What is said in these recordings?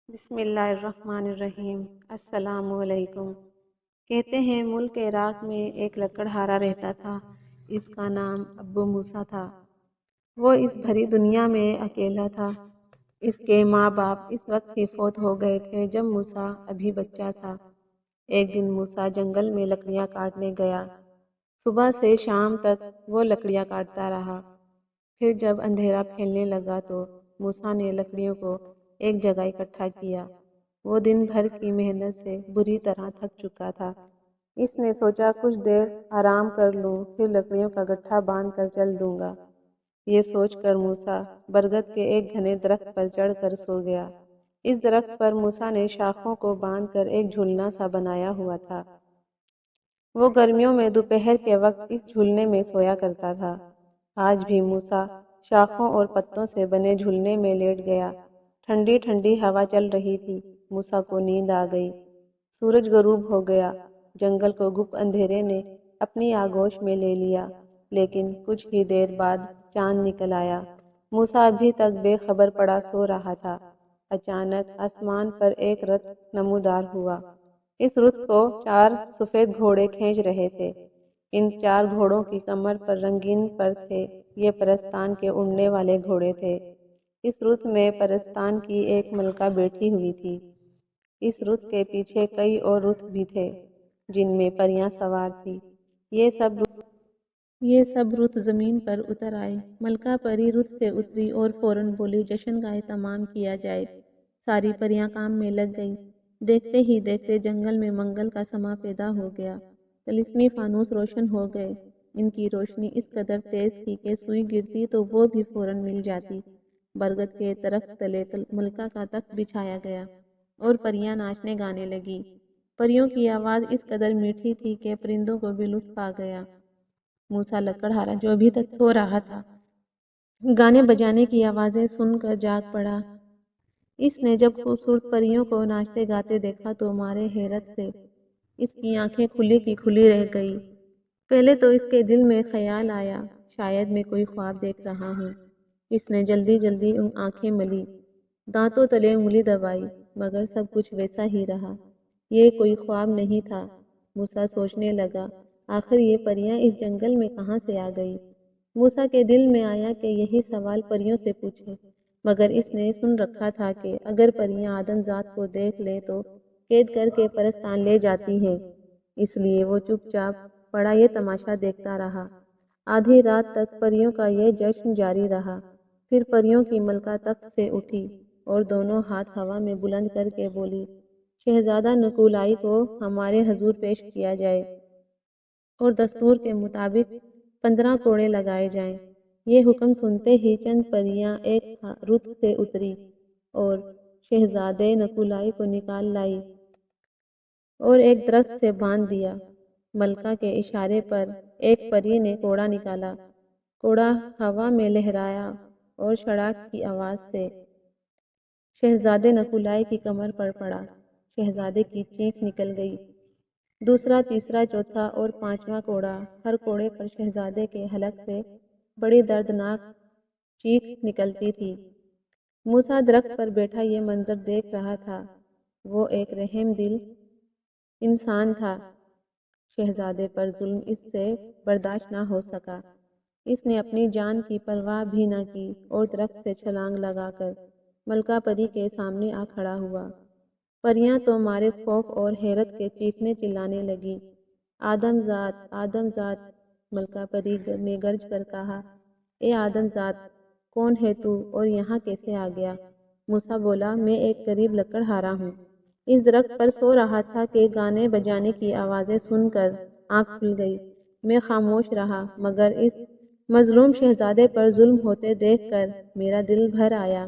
بسم اللہ الرحمن الرحیم۔ السلام علیکم۔ کہتے ہیں ملک عراق میں ایک لکڑہارا رہتا تھا۔ اس کا نام ابو موسیٰ تھا۔ وہ اس بھری دنیا میں اکیلا تھا۔ اس کے ماں باپ اس وقت ہی فوت ہو گئے تھے جب موسیٰ ابھی بچہ تھا۔ ایک دن موسیٰ جنگل میں لکڑیاں کاٹنے گیا۔ صبح سے شام تک وہ لکڑیاں کاٹتا رہا۔ پھر جب اندھیرا پھیلنے لگا تو موسیٰ نے لکڑیوں کو ایک جگہ اکٹھا کیا۔ وہ دن بھر کی محنت سے بری طرح تھک چکا تھا۔ اس نے سوچا کچھ دیر آرام کر لوں، پھر لکڑیوں کا گٹھا باندھ کر چل دوں گا۔ یہ سوچ کر موسیٰ برگد کے ایک گھنے درخت پر چڑھ کر سو گیا۔ اس درخت پر موسیٰ نے شاخوں کو باندھ کر ایک جھولنا سا بنایا ہوا تھا۔ وہ گرمیوں میں دوپہر کے وقت اس جھولنے میں سویا کرتا تھا۔ آج بھی موسیٰ شاخوں اور پتوں سے بنے جھولنے میں لیٹ گیا۔ ٹھنڈی ٹھنڈی ہوا چل رہی تھی۔ موسیٰ کو نیند آ گئی۔ سورج غروب ہو گیا۔ جنگل کو گپ اندھیرے نے اپنی آغوش میں لے لیا، لیکن کچھ ہی دیر بعد چاند نکل آیا۔ موسیٰ ابھی تک بے خبر پڑا سو رہا تھا۔ اچانک آسمان پر ایک رتھ نمودار ہوا۔ اس رتھ کو 4 سفید گھوڑے کھینچ رہے تھے۔ ان 4 گھوڑوں کی کمر پر رنگین پر تھے۔ یہ پرستان کے اڑنے والے گھوڑے تھے۔ اس رتھ میں پرستان کی ایک ملکہ بیٹھی ہوئی تھی۔ اس رتھ کے پیچھے کئی اور رتھ بھی تھے جن میں پریاں سوار تھیں۔ یہ سب رتھ زمین پر اتر آئے۔ ملکہ پری رتھ سے اتری اور فوراً بولی جشن کا اہتمام کیا جائے۔ ساری پریاں کام میں لگ گئیں۔ دیکھتے ہی دیکھتے جنگل میں منگل کا سماں پیدا ہو گیا۔ طلسمی فانوس روشن ہو گئے۔ ان کی روشنی اس قدر تیز تھی کہ سوئی گرتی تو وہ بھی فوراً مل جاتی۔ برگد کے درخت تلے ملکہ کا تخت بچھایا گیا اور پریاں ناچنے گانے لگی۔ پریوں کی آواز اس قدر میٹھی تھی کہ پرندوں کو بھی لطف آ گیا۔ موسیٰ لکڑہارا جو ابھی تک سو رہا تھا، گانے بجانے کی آوازیں سن کر جاگ پڑا۔ اس نے جب خوبصورت پریوں کو ناچتے گاتے دیکھا تو مارے حیرت سے اس کی آنکھیں کھلی کی کھلی رہ گئی۔ پہلے تو اس کے دل میں خیال آیا شاید میں کوئی خواب دیکھ رہا ہوں۔ اس نے جلدی جلدی آنکھیں ملی، دانتوں تلے انگلی دبائی، مگر سب کچھ ویسا ہی رہا۔ یہ کوئی خواب نہیں تھا۔ موسیٰ سوچنے لگا آخر یہ پریاں اس جنگل میں کہاں سے آ گئی؟ موسیٰ کے دل میں آیا کہ یہی سوال پریوں سے پوچھے، مگر اس نے سن رکھا تھا کہ اگر پریاں آدم ذات کو دیکھ لیں تو قید کر کے پرستان لے جاتی ہیں۔ اس لیے وہ چپ چاپ پڑا یہ تماشا دیکھتا رہا۔ آدھی رات تک پریوں کا یہ جشن جاری رہا۔ پھر پریوں کی ملکہ تخت سے اٹھی اور دونوں ہاتھ ہوا میں بلند کر کے بولی، شہزادہ نکولائی کو ہمارے حضور پیش کیا جائے اور دستور کے مطابق 15 کوڑے لگائے جائیں۔ یہ حکم سنتے ہی چند پریاں ایک رتھ سے اتری اور شہزادے نکولائی کو نکال لائی اور ایک درخت سے باندھ دیا۔ ملکہ کے اشارے پر ایک پری نے کوڑا نکالا۔ کوڑا ہوا میں لہرایا اور شڑاک کی آواز سے شہزادے نکولائی کی کمر پر پڑا۔ شہزادے کی چیخ نکل گئی۔ دوسرا، تیسرا، چوتھا اور 5واں کوڑا، ہر کوڑے پر شہزادے کے حلق سے بڑی دردناک چیخ نکلتی تھی۔ موسیٰ درخت پر بیٹھا یہ منظر دیکھ رہا تھا۔ وہ ایک رحم دل انسان تھا۔ شہزادے پر ظلم اس سے برداشت نہ ہو سکا۔ اس نے اپنی جان کی پرواہ بھی نہ کی اور درخت سے چھلانگ لگا کر ملکہ پری کے سامنے آ کھڑا ہوا۔ پریاں تو مارے خوف اور حیرت کے چیخنے چلانے لگیں۔ آدم ذات، آدم ذات، ملکہ پری نے گرج کر کہا، اے آدم ذات، کون ہے تو اور یہاں کیسے آ گیا؟ موسیٰ بولا، میں ایک غریب لکڑہارا ہوں۔ اس درخت پر سو رہا تھا کہ گانے بجانے کی آوازیں سن کر آنکھ کھل گئی۔ میں خاموش رہا، مگر اس مظلوم شہزادے پر ظلم ہوتے دیکھ کر میرا دل بھر آیا۔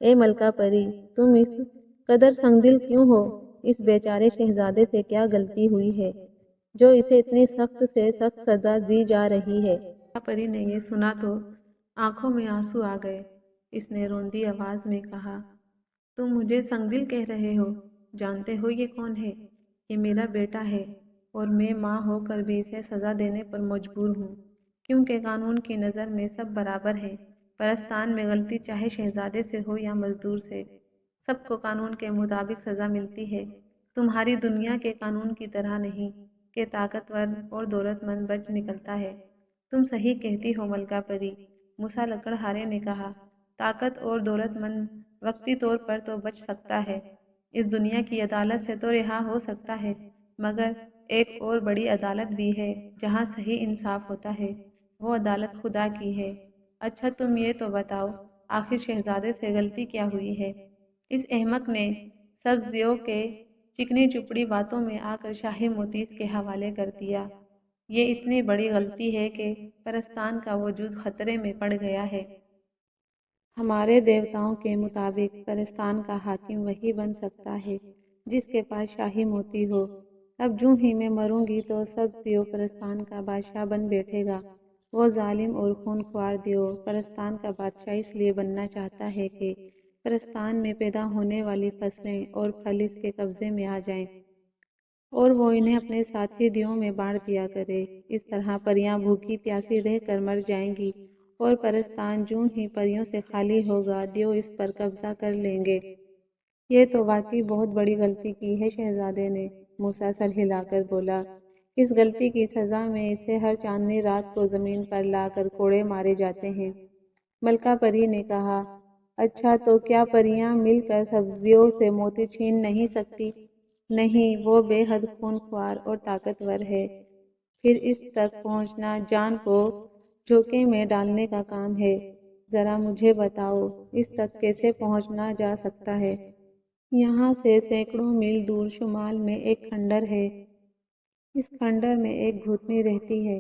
اے ملکہ پری، تم اس قدر سنگ دل کیوں ہو؟ اس بیچارے شہزادے سے کیا غلطی ہوئی ہے جو اسے اتنی سخت سے سخت سزا دی جا رہی ہے؟ ملکہ پری نے یہ سنا تو آنکھوں میں آنسو آ گئے۔ اس نے روندی آواز میں کہا، تم مجھے سنگ دل کہہ رہے ہو؟ جانتے ہو یہ کون ہے؟ یہ میرا بیٹا ہے اور میں ماں ہو کر بھی اسے سزا دینے پر مجبور ہوں، کیونکہ قانون کی نظر میں سب برابر ہیں۔ پرستان میں غلطی چاہے شہزادے سے ہو یا مزدور سے، سب کو قانون کے مطابق سزا ملتی ہے، تمہاری دنیا کے قانون کی طرح نہیں کہ طاقتور اور دولت مند بچ نکلتا ہے۔ تم صحیح کہتی ہو ملکہ پری، موسیٰ لکڑہارے نے کہا۔ طاقت اور دولت مند وقتی طور پر تو بچ سکتا ہے، اس دنیا کی عدالت سے تو رہا ہو سکتا ہے، مگر ایک اور بڑی عدالت بھی ہے جہاں صحیح انصاف ہوتا ہے، وہ عدالت خدا کی ہے۔ اچھا تم یہ تو بتاؤ، آخر شہزادے سے غلطی کیا ہوئی ہے؟ اس احمق نے سبزیوں کے چکنی چپڑی باتوں میں آ کر شاہی موتیز کے حوالے کر دیا۔ یہ اتنی بڑی غلطی ہے کہ پرستان کا وجود خطرے میں پڑ گیا ہے۔ ہمارے دیوتاؤں کے مطابق پرستان کا حاکم وہی بن سکتا ہے جس کے پاس شاہی موتی ہو۔ اب جوں ہی میں مروں گی تو سب دیو پرستان کا بادشاہ بن بیٹھے گا۔ وہ ظالم اور خونخوار دیو پرستان کا بادشاہ اس لیے بننا چاہتا ہے کہ پرستان میں پیدا ہونے والی فصلیں اور پھل اس کے قبضے میں آ جائیں اور وہ انہیں اپنے ساتھی دیوں میں بانٹ دیا کرے۔ اس طرح پریاں بھوکی پیاسی رہ کر مر جائیں گی اور پرستان جوں ہی پریوں سے خالی ہوگا دیو اس پر قبضہ کر لیں گے۔ یہ تو واقعی بہت بڑی غلطی کی ہے شہزادے نے، موسیٰ سر ہلا کر بولا۔ اس غلطی کی سزا میں اسے ہر چاندنی رات کو زمین پر لا کر کوڑے مارے جاتے ہیں۔ ملکہ پری نے کہا، اچھا تو کیا پریاں مل کر سبزیوں سے موتی چھین نہیں سکتی؟ نہیں، وہ بے حد خونخوار اور طاقتور ہے، پھر اس تک پہنچنا جان کو جھونکے میں ڈالنے کا کام ہے۔ ذرا مجھے بتاؤ، اس تک کیسے پہنچا جا سکتا ہے؟ یہاں سے سینکڑوں میل دور شمال میں ایک کھنڈر ہے، اس کھنڈر میں ایک بھوتنی رہتی ہے،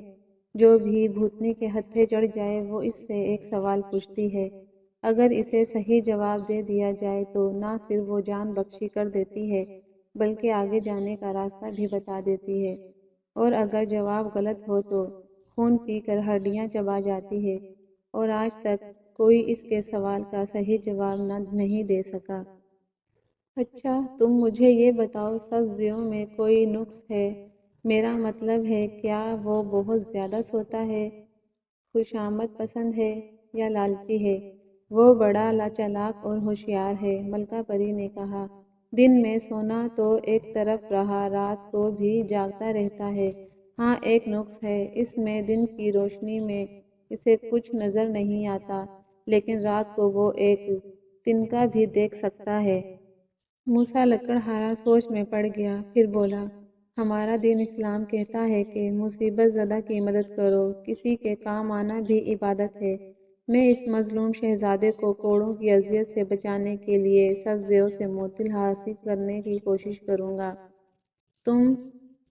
جو بھی بھوتنی کے ہتھے چڑھ جائے وہ اس سے ایک سوال پوچھتی ہے، اگر اسے صحیح جواب دے دیا جائے تو نہ صرف وہ جان بخشی کر دیتی ہے بلکہ آگے جانے کا راستہ بھی بتا دیتی ہے، اور اگر جواب غلط ہو تو خون پی کر ہڈیاں چبا جاتی ہے، اور آج تک کوئی اس کے سوال کا صحیح جواب نہیں دے سکا۔ اچھا تم مجھے یہ بتاؤ، سبزیوں میں کوئی نقص ہے؟ میرا مطلب ہے کیا وہ بہت زیادہ سوتا ہے، خوشامد پسند ہے یا لالچی ہے؟ وہ بڑا چالاک اور ہوشیار ہے، ملکہ پری نے کہا۔ دن میں سونا تو ایک طرف رہا، رات کو بھی جاگتا رہتا ہے۔ ہاں ایک نقص ہے، اس میں دن کی روشنی میں اسے کچھ نظر نہیں آتا، لیکن رات کو وہ ایک تنکا بھی دیکھ سکتا ہے۔ موسیٰ لکڑہارا سوچ میں پڑ گیا، پھر بولا، ہمارا دین اسلام کہتا ہے کہ مصیبت زدہ کی مدد کرو، کسی کے کام آنا بھی عبادت ہے۔ میں اس مظلوم شہزادے کو کوڑوں کی اذیت سے بچانے کے لیے سبزیوں سے موتی حاصل کرنے کی کوشش کروں گا۔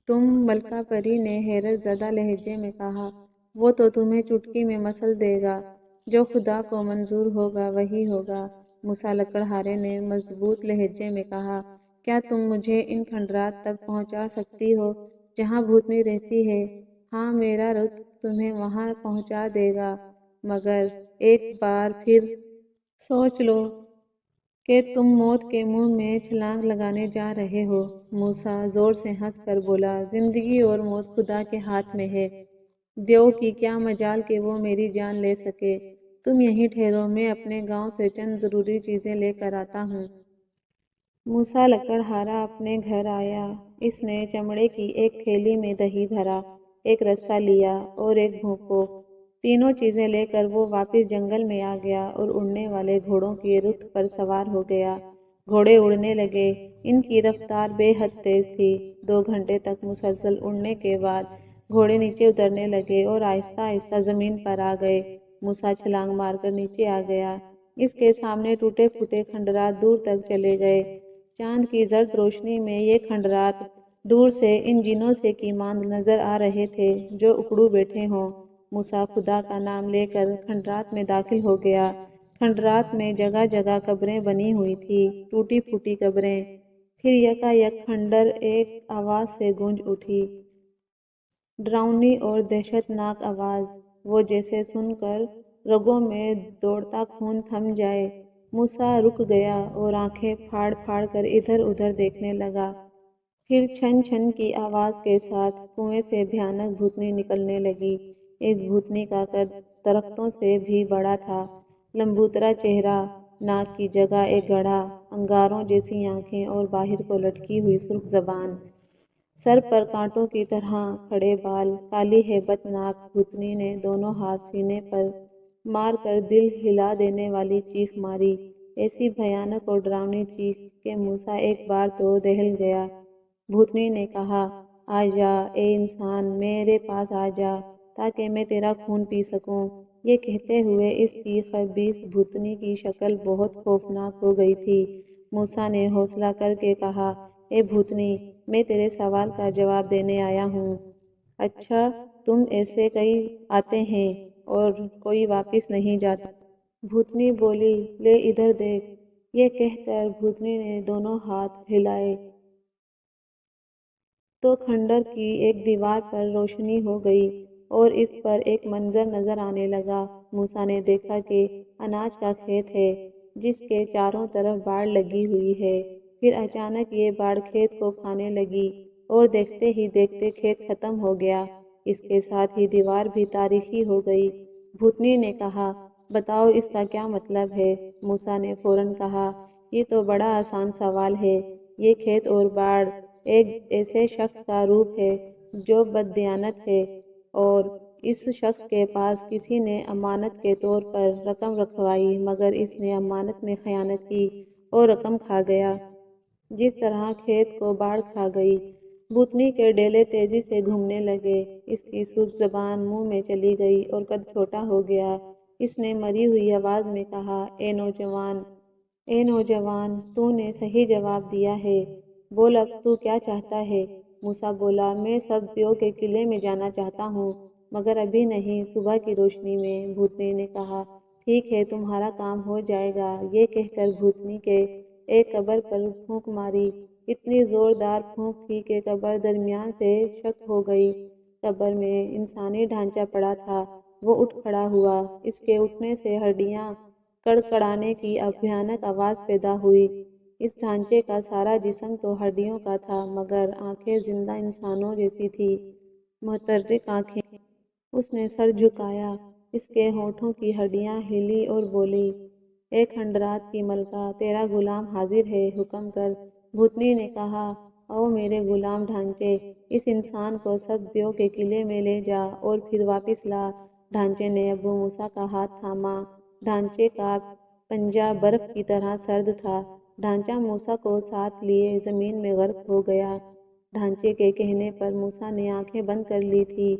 تم ملکہ پری نے حیرت زدہ لہجے میں کہا، وہ تو تمہیں چٹکی میں مسل دے گا، جو خدا کو منظور ہوگا وہی ہوگا۔ موسیٰ لکڑہارے نے مضبوط لہجے میں کہا، کیا تم مجھے ان کھنڈرات تک پہنچا سکتی ہو جہاں بھوتنی رہتی ہے؟ ہاں میرا رتھ تمہیں وہاں پہنچا دے گا، مگر ایک بار پھر سوچ لو کہ تم موت کے منہ میں چھلانگ لگانے جا رہے ہو۔ موسیٰ زور سے ہنس کر بولا، زندگی اور موت خدا کے ہاتھ میں ہے، دیو کی کیا مجال کہ وہ میری جان لے سکے۔ تم یہیں ٹھہرو، میں اپنے گاؤں سے چند ضروری چیزیں لے کر آتا ہوں۔ موسیٰ لکڑہارا اپنے گھر آیا، اس نے چمڑے کی ایک تھیلی میں دہی بھرا، ایک رسا لیا اور ایک بھونپو۔ تینوں چیزیں لے کر وہ واپس جنگل میں آ گیا اور اڑنے والے گھوڑوں کے رتھ پر سوار ہو گیا۔ گھوڑے اڑنے لگے، ان کی رفتار بے حد تیز تھی۔ 2 گھنٹے تک مسلسل اڑنے کے بعد گھوڑے نیچے اترنے لگے اور آہستہ آہستہ زمین پر آ گئے۔ موسیٰ چھلانگ مار کر نیچے آ گیا، اس کے سامنے ٹوٹے پھوٹے کھنڈرات دور تک چلے گئے۔ چاند کی زرد روشنی میں یہ کھنڈرات دور سے ان جنوں سے کی ماند نظر آ رہے تھے جو اکڑو بیٹھے ہوں۔ موسیٰ خدا کا نام لے کر کھنڈرات میں داخل ہو گیا۔ کھنڈرات میں جگہ جگہ قبریں بنی ہوئی تھیں، ٹوٹی پھوٹی قبریں۔ پھر یکا یک کھنڈر ایک آواز سے گونج اٹھی، ڈراؤنی اور دہشت ناک آواز، وہ جیسے سن کر رگوں میں دوڑتا خون تھم جائے۔ موسیٰ رک گیا اور آنکھیں پھاڑ پھاڑ کر ادھر ادھر دیکھنے لگا۔ پھر چھن چھن کی آواز کے ساتھ کنویں سے بھیانک بھوتنی نکلنے لگی۔ اس بھوتنی کا قد درختوں سے بھی بڑا تھا، لمبوترا چہرہ، ناک کی جگہ ایک گڑھا، انگاروں جیسی آنکھیں اور باہر کو لٹکی ہوئی سرخ زبان، سر پر کانٹوں کی طرح کھڑے بال، کالی ہیبت ناک بھوتنی نے دونوں ہاتھ سینے پر مار کر دل ہلا دینے والی چیخ ماری، ایسی بھیانک اور ڈراؤنی چیخ کہ موسیٰ ایک بار تو دہل گیا۔ بھوتنی نے کہا، آ جا اے انسان، میرے پاس آ جا تاکہ میں تیرا خون پی سکوں۔ یہ کہتے ہوئے اس کی خبیث بھوتنی کی شکل بہت خوفناک ہو گئی تھی۔ موسیٰ نے حوصلہ کر کے کہا، اے بھوتنی، میں تیرے سوال کا جواب دینے آیا ہوں۔ اچھا، تم ایسے کئی آتے ہیں اور کوئی واپس نہیں جاتا؟ بھوتنی بولی، لے ادھر دیکھ۔ یہ کہہ کر بھوتنی نے دونوں ہاتھ ہلائے تو کھنڈر کی ایک دیوار پر روشنی ہو گئی اور اس پر ایک منظر نظر آنے لگا۔ موسیٰ نے دیکھا کہ اناج کا کھیت ہے جس کے چاروں طرف باڑ لگی ہوئی ہے۔ پھر اچانک یہ باڑ کھیت کو کھانے لگی اور دیکھتے ہی دیکھتے کھیت ختم ہو گیا، اس کے ساتھ ہی دیوار بھی تاریخی ہو گئی۔ بھوتنی نے کہا، بتاؤ اس کا کیا مطلب ہے؟ موسیٰ نے فوراً کہا، یہ تو بڑا آسان سوال ہے۔ یہ کھیت اور باڑ ایک ایسے شخص کا روپ ہے جو بددیانت ہے، اور اس شخص کے پاس کسی نے امانت کے طور پر رقم رکھوائی مگر اس نے امانت میں خیانت کی اور رقم کھا گیا، جس طرح کھیت کو باڑ کھا گئی۔ بھوتنی کے ڈیلے تیزی سے گھومنے لگے، اس کی سرخ زبان منہ میں چلی گئی اور قد چھوٹا ہو گیا۔ اس نے مری ہوئی آواز میں کہا، اے نوجوان، تو نے صحیح جواب دیا ہے، بول اب تو کیا چاہتا ہے؟ موسیٰ بولا، میں سب دیو کے قلعے میں جانا چاہتا ہوں مگر ابھی نہیں، صبح کی روشنی میں۔ بھوتنی نے کہا، ٹھیک ہے، تمہارا کام ہو جائے گا۔ یہ کہہ کر بھوتنی کے ایک قبر پر پھونک ماری، اتنی زوردار پھونک تھی کہ قبر درمیان سے شق ہو گئی۔ قبر میں انسانی ڈھانچہ پڑا تھا، وہ اٹھ کھڑا ہوا، اس کے اٹھنے سے ہڈیاں کڑکڑانے کی بھیانک آواز پیدا ہوئی۔ اس ڈھانچے کا سارا جسم تو ہڈیوں کا تھا مگر آنکھیں زندہ انسانوں جیسی تھی، متحرک آنکھیں۔ اس نے سر جھکایا، اس کے ہونٹوں کی ہڈیاں ہلی اور بولی، اے کھنڈرات کی ملکہ، تیرا غلام حاضر ہے، حکم کر۔ بھوتنی نے کہا، او میرے غلام ڈھانچے، اس انسان کو سب دیو کے قلعے میں لے جا اور پھر واپس لا۔ ڈھانچے نے ابو موسیٰ کا ہاتھ تھاما، ڈھانچے کا پنجہ برف کی طرح سرد تھا۔ ڈھانچہ موسیٰ کو ساتھ لیے زمین میں غرق ہو گیا۔ ڈھانچے کے کہنے پر موسیٰ نے آنکھیں بند کر لی تھی۔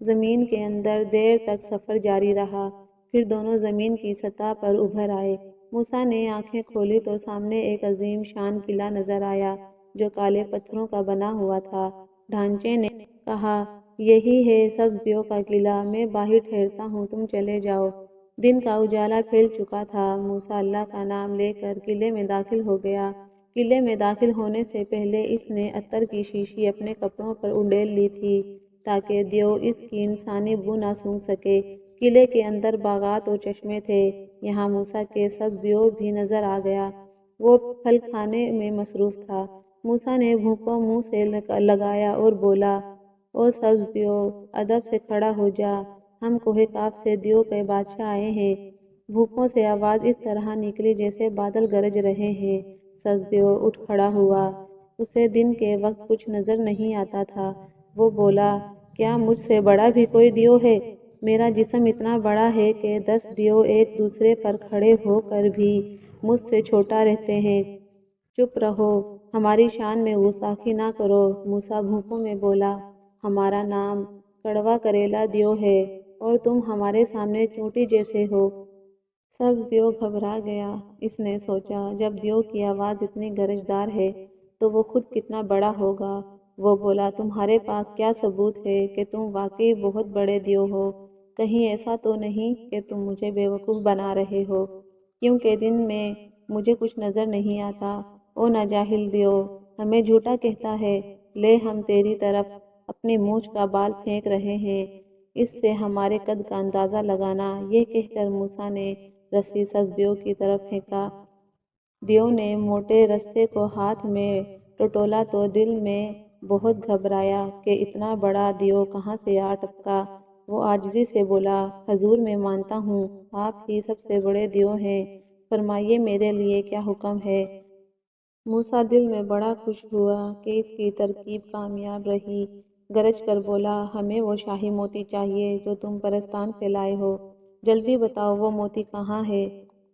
زمین کے اندر دیر تک سفر جاری رہا، پھر دونوں زمین کی سطح پر ابھر آئے۔ موسیٰ نے آنکھیں کھولی تو سامنے ایک عظیم شان قلعہ نظر آیا جو کالے پتھروں کا بنا ہوا تھا۔ ڈھانچے نے کہا، یہی ہے سبز دیو کا قلعہ، میں باہر ٹھہرتا ہوں، تم چلے جاؤ۔ دن کا اجالا پھیل چکا تھا۔ موسیٰ اللہ کا نام لے کر قلعے میں داخل ہو گیا۔ قلعے میں داخل ہونے سے پہلے اس نے عطر کی شیشی اپنے کپڑوں پر انڈیل لی تھی تاکہ دیو اس کی انسانی بو نہ سونگھ سکے۔ قلعے کے اندر باغات اور چشمے تھے، یہاں موسیٰ کے سبز دیو بھی نظر آ گیا۔ وہ پھل کھانے میں مصروف تھا۔ موسیٰ نے بھوکوں منہ سے لگایا اور بولا، او سبز دیو، ادب سے کھڑا ہو جا، ہم کوہ کاف سے دیو کے بادشاہ آئے ہیں۔ بھوکوں سے آواز اس طرح نکلی جیسے بادل گرج رہے ہیں۔ سبز دیو اٹھ کھڑا ہوا، اسے دن کے وقت کچھ نظر نہیں آتا تھا۔ وہ بولا، کیا مجھ سے بڑا بھی کوئی دیو ہے؟ میرا جسم اتنا بڑا ہے کہ 10 دیو ایک دوسرے پر کھڑے ہو کر بھی مجھ سے چھوٹا رہتے ہیں۔ چپ رہو، ہماری شان میں گستاخی نہ کرو۔ موسیٰ بھوکوں میں بولا، ہمارا نام کڑوا کریلا دیو ہے اور تم ہمارے سامنے چونٹی جیسے ہو۔ سبز دیو گھبرا گیا۔ اس نے سوچا، جب دیو کی آواز اتنی گرجدار ہے تو وہ خود کتنا بڑا ہوگا۔ وہ بولا، تمہارے پاس کیا ثبوت ہے کہ تم واقعی بہت بڑے دیو ہو؟ کہیں ایسا تو نہیں کہ تم مجھے بیوقوف بنا رہے ہو؟ کیونکہ دن میں مجھے کچھ نظر نہیں آتا۔ او ناجاہل دیو، ہمیں جھوٹا کہتا ہے، لے ہم تیری طرف اپنی مونچھ کا بال پھینک رہے ہیں، اس سے ہمارے قد کا اندازہ لگانا۔ یہ کہہ کر موسیٰ نے رسی سبز دیو کی طرف پھینکا۔ دیو نے موٹے رسے کو ہاتھ میں ٹٹولا تو دل میں بہت گھبرایا کہ اتنا بڑا دیو کہاں سے آ ٹپکا۔ وہ عاجزی سے بولا، حضور میں مانتا ہوں آپ ہی سب سے بڑے دیو ہیں، فرمائیے میرے لیے کیا حکم ہے۔ موسیٰ دل میں بڑا خوش ہوا کہ اس کی ترکیب کامیاب رہی، گرج کر بولا، ہمیں وہ شاہی موتی چاہیے جو تم پرستان سے لائے ہو، جلدی بتاؤ وہ موتی کہاں ہے،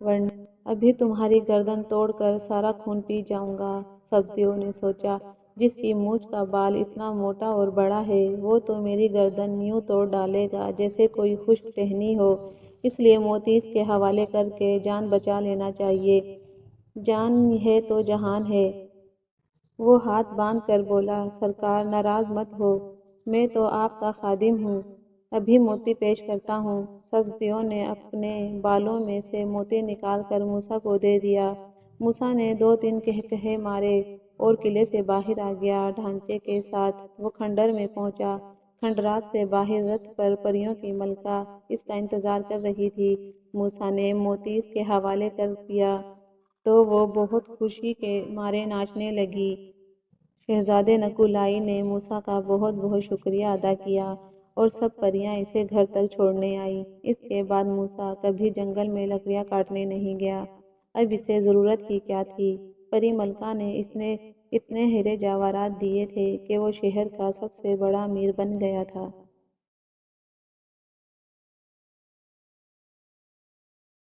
ورنہ ابھی تمہاری گردن توڑ کر سارا خون پی جاؤں گا۔ سب دیو نے سوچا، جس کی مونچھ کا بال اتنا موٹا اور بڑا ہے وہ تو میری گردن یوں توڑ ڈالے گا جیسے کوئی خشک ٹہنی ہو، اس لیے موتی اس کے حوالے کر کے جان بچا لینا چاہیے، جان ہے تو جہان ہے۔ وہ ہاتھ باندھ کر بولا، سرکار ناراض مت ہو، میں تو آپ کا خادم ہوں، ابھی موتی پیش کرتا ہوں۔ سب دیو نے اپنے بالوں میں سے موتی نکال کر موسیٰ کو دے دیا۔ موسیٰ نے 2-3 قہقہے مارے اور قلعے سے باہر آ گیا۔ ڈھانچے کے ساتھ وہ کھنڈر میں پہنچا۔ کھنڈرات سے باہر رتھ پر پریوں کی ملکہ اس کا انتظار کر رہی تھی۔ موسیٰ نے موتی اس کے حوالے کر دیا تو وہ بہت خوشی کے مارے ناچنے لگی۔ شہزادے نکولائی نے موسیٰ کا بہت بہت شکریہ ادا کیا اور سب پریاں اسے گھر تک چھوڑنے آئیں۔ اس کے بعد موسیٰ کبھی جنگل میں لکڑیاں کاٹنے نہیں گیا۔ اب اسے ضرورت ہی کیا تھی؟ پری ملکہ نے اس نے اتنے ہیرے جواہرات دیے تھے کہ وہ شہر کا سب سے بڑا امیر بن گیا تھا۔